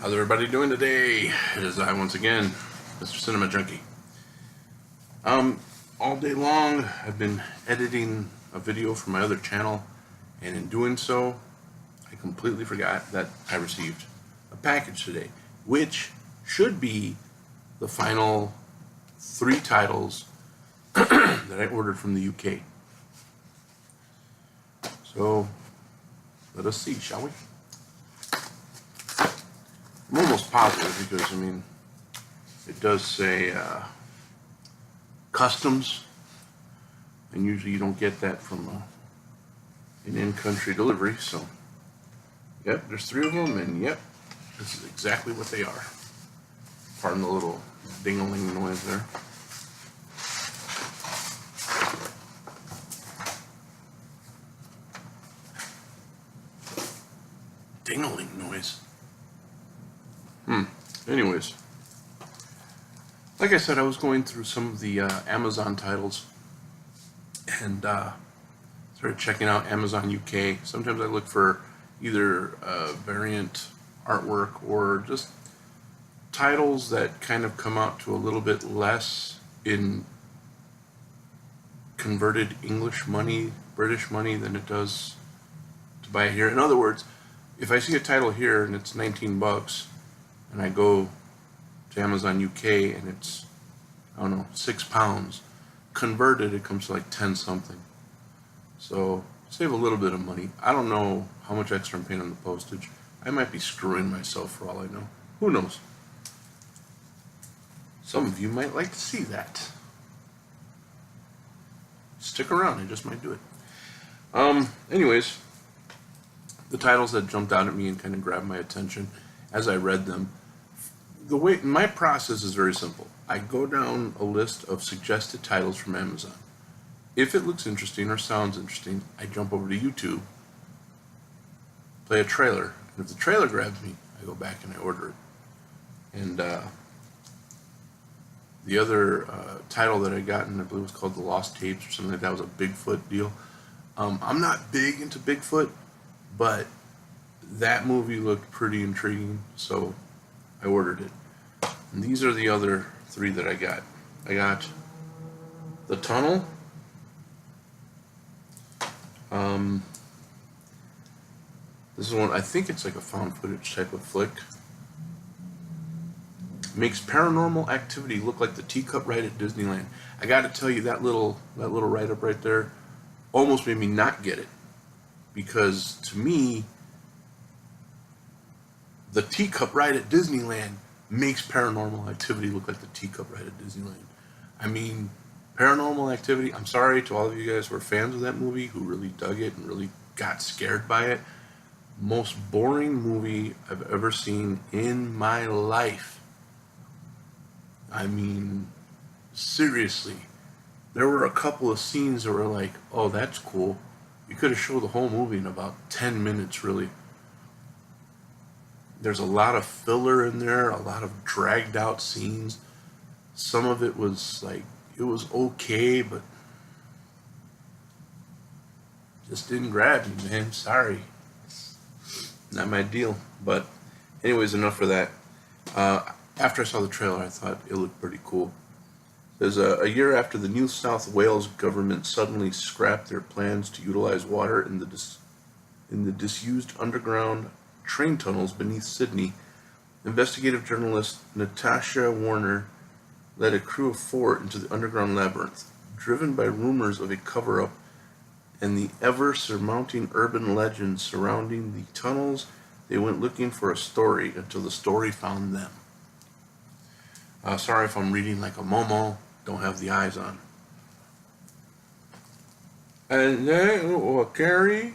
How's everybody doing today? It is I once again, Mr. Cinema Junkie. All day long I've been editing a video for my other channel, and in doing so, I completely forgot that I received a package today, which should be the final 3 titles that I ordered from the UK. So, let us see, shall we? I'm almost positive because, I mean, it does say customs, and usually you don't get that from an in-country delivery, so, yep, there's 3 of them, and yep, this is exactly what they are. Pardon the little ding-a-ling noise there. Ding-a-ling noise. Anyways, like I said, I was going through some of the Amazon titles and started checking out Amazon UK. Sometimes I look for either variant artwork or just titles that kind of come out to a little bit less in converted English money, British money, than it does to buy it here. In other words, if I see a title here and it's 19 bucks, and I go to Amazon UK and it's, I don't know, £6, converted it comes to like 10 something. So save a little bit of money. I don't know how much extra I'm paying on the postage. I might be screwing myself for all I know. Who knows? Some of you might like to see that. Stick around, I just might do it. Anyways, the titles that jumped out at me and kind of grabbed my attention as I read them. The way my process is very simple. I go down a list of suggested titles from Amazon. If it looks interesting or sounds interesting, I jump over to YouTube, play a trailer, and if the trailer grabs me, I go back and I order it. And the other title that I got, and I believe it was called The Lost Tapes or something like that, was a Bigfoot deal. I'm not big into Bigfoot, but that movie looked pretty intriguing, so I ordered it. And these are the other 3 that I got. I got The Tunnel. This is one, I think it's like a found footage type of flick. Makes Paranormal Activity look like the teacup ride at Disneyland. I gotta tell you, that little write-up right there almost made me not get it. Because to me, the teacup ride at Disneyland makes Paranormal Activity look like the teacup ride at Disneyland. I mean, Paranormal Activity, I'm sorry to all of you guys who are fans of that movie, who really dug it and really got scared by it. Most boring movie I've ever seen in my life. I mean, seriously. There were a couple of scenes that were like, oh, that's cool. You could have showed the whole movie in about 10 minutes, really. There's a lot of filler in there, a lot of dragged out scenes. Some of it was like, it was okay, but just didn't grab me, man. Sorry. Not my deal. But anyways, enough for that. After I saw the trailer, I thought it looked pretty cool. There's a year after the New South Wales government suddenly scrapped their plans to utilize water in the disused underground train tunnels beneath Sydney, investigative journalist Natasha Warner led a crew of 4 into the underground labyrinth. Driven by rumors of a cover-up and the ever-surmounting urban legends surrounding the tunnels, they went looking for a story until the story found them. Sorry if I'm reading like a Momo, don't have the eyes on. And then, Carrie.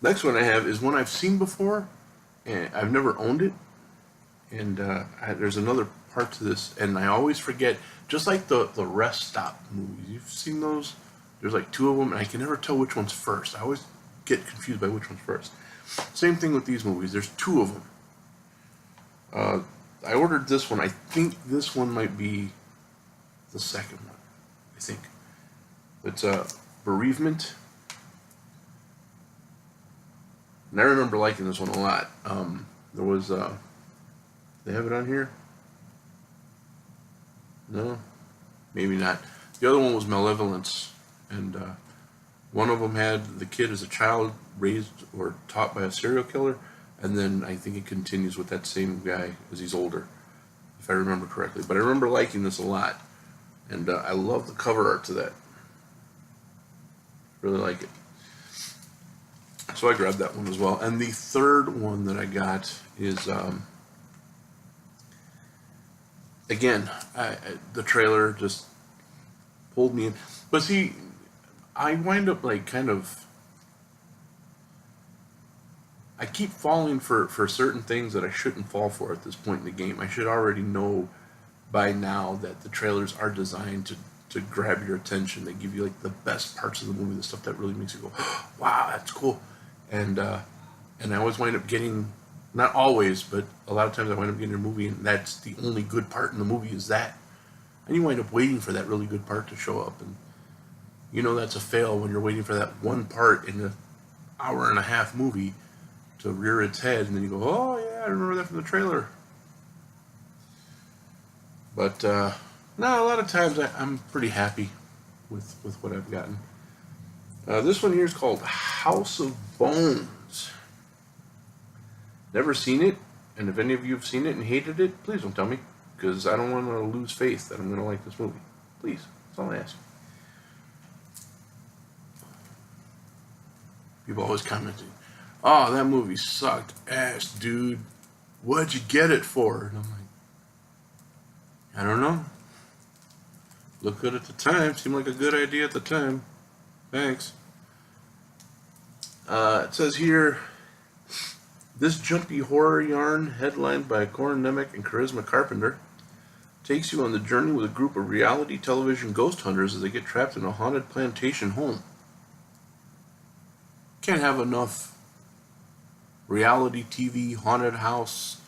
Next one I have is one I've seen before, and I've never owned it. And there's another part to this, and I always forget. Just like the Rest Stop movies, you've seen those? There's like 2 of them, and I can never tell which one's first. I always get confused by which one's first. Same thing with these movies. There's 2 of them. I ordered this one. I think this one might be the second one. I think. It's Bereavement. And I remember liking this one a lot. There was, they have it on here? No? Maybe not. The other one was Malevolence. And one of them had the kid as a child raised or taught by a serial killer. And then I think it continues with that same guy as he's older, if I remember correctly. But I remember liking this a lot. And I love the cover art to that. Really like it. So I grabbed that one as well. And the third one that I got is, again, the trailer just pulled me in. But see, I wind up like kind of, I keep falling for certain things that I shouldn't fall for at this point in the game. I should already know by now that the trailers are designed to grab your attention. They give you like the best parts of the movie, the stuff that really makes you go, wow, that's cool. And I always wind up getting, not always, but a lot of times I wind up getting a movie and that's the only good part in the movie is that. And you wind up waiting for that really good part to show up. And you know that's a fail when you're waiting for that one part in an hour and a half movie to rear its head, and then you go, oh yeah, I remember that from the trailer. But no, a lot of times I'm pretty happy with what I've gotten. This one here is called House of Bones. Never seen it, and if any of you have seen it and hated it, please don't tell me, because I don't want to lose faith that I'm going to like this movie. Please, that's all I ask. People always commenting, oh, that movie sucked ass, dude. What'd you get it for? And I'm like, I don't know. Looked good at the time. Seemed like a good idea at the time. Thanks. It says here, this jumpy horror yarn, headlined by Corin Nemec and Charisma Carpenter, takes you on the journey with a group of reality television ghost hunters as they get trapped in a haunted plantation home. Can't have enough reality TV, haunted house,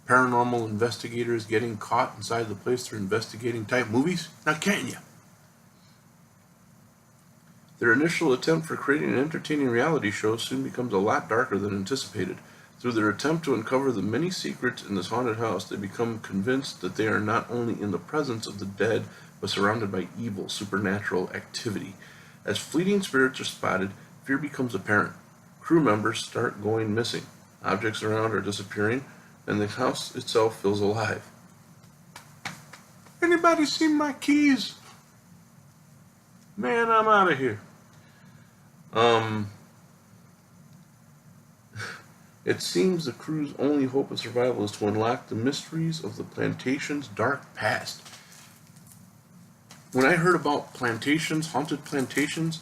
paranormal investigators getting caught inside the place they're investigating type movies? Now can you? Their initial attempt for creating an entertaining reality show soon becomes a lot darker than anticipated. Through their attempt to uncover the many secrets in this haunted house, they become convinced that they are not only in the presence of the dead, but surrounded by evil, supernatural activity. As fleeting spirits are spotted, fear becomes apparent. Crew members start going missing. Objects around are disappearing, and the house itself feels alive. Anybody seen my keys? Man, I'm out of here. It seems the crew's only hope of survival is to unlock the mysteries of the Plantations' dark past. When I heard about Plantations, haunted Plantations,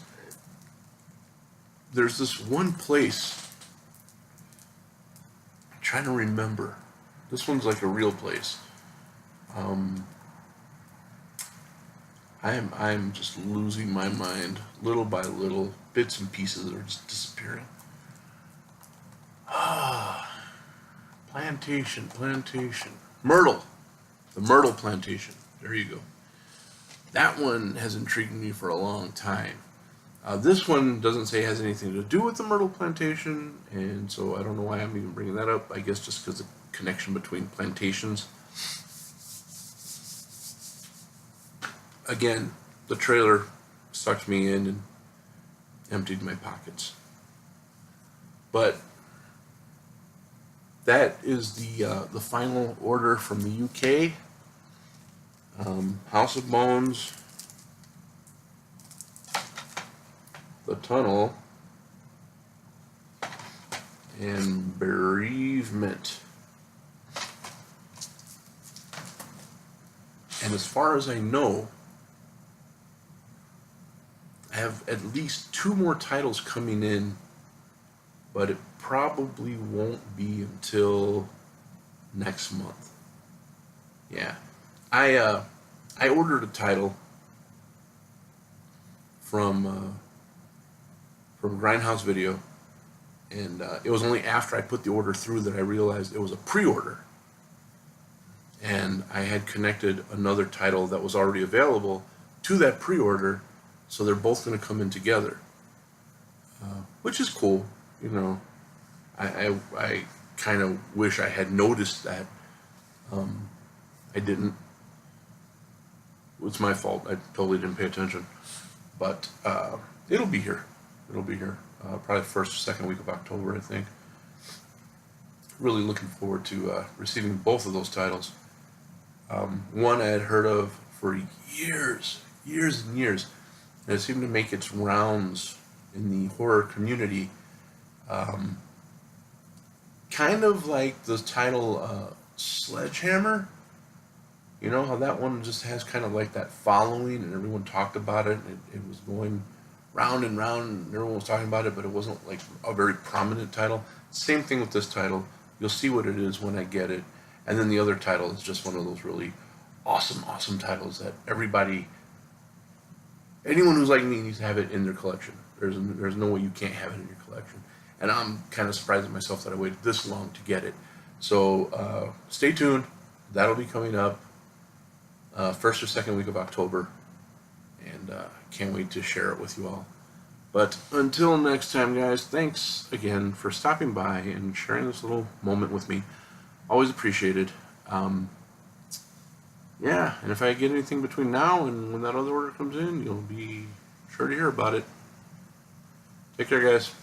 there's this one place, I'm trying to remember. This one's like a real place. I'm just losing my mind. Little by little, bits and pieces are just disappearing. Plantation. Myrtle. The Myrtle Plantation. There you go. That one has intrigued me for a long time. This one doesn't say it has anything to do with the Myrtle Plantation, and so I don't know why I'm even bringing that up. I guess just because the connection between plantations. Again, the trailer sucked me in and emptied my pockets. But that is the final order from the UK. House of Bones, The Tunnel, and Bereavement. And as far as I know, I have at least 2 more titles coming in, but it probably won't be until next month. Yeah, I ordered a title from Grindhouse Video, and it was only after I put the order through that I realized it was a pre-order, and I had connected another title that was already available to that pre-order, so they're both going to come in together, which is cool, you know. I kind of wish I had noticed that. I didn't. It's my fault. I totally didn't pay attention. But it'll be here. It'll be here. Probably first or second week of October, I think. Really looking forward to receiving both of those titles. One I had heard of for years, years and years, and it seemed to make its rounds in the horror community. Um, Kind of like the title Sledgehammer. You know how that one just has kind of like that following, and everyone talked about it. It was going round and round, and everyone was talking about it, but it wasn't like a very prominent title. Same thing with this title. You'll see what it is when I get it. And then the other title is just one of those really awesome, awesome titles that anyone who's like me needs to have it in their collection. There's no way you can't have it in your collection. And I'm kind of surprised at myself that I waited this long to get it. So stay tuned. That'll be coming up first or second week of October, and can't wait to share it with you all. But until next time, guys, thanks again for stopping by and sharing this little moment with me. Always appreciated. Yeah, and if I get anything between now and when that other order comes in, you'll be sure to hear about it. Take care, guys.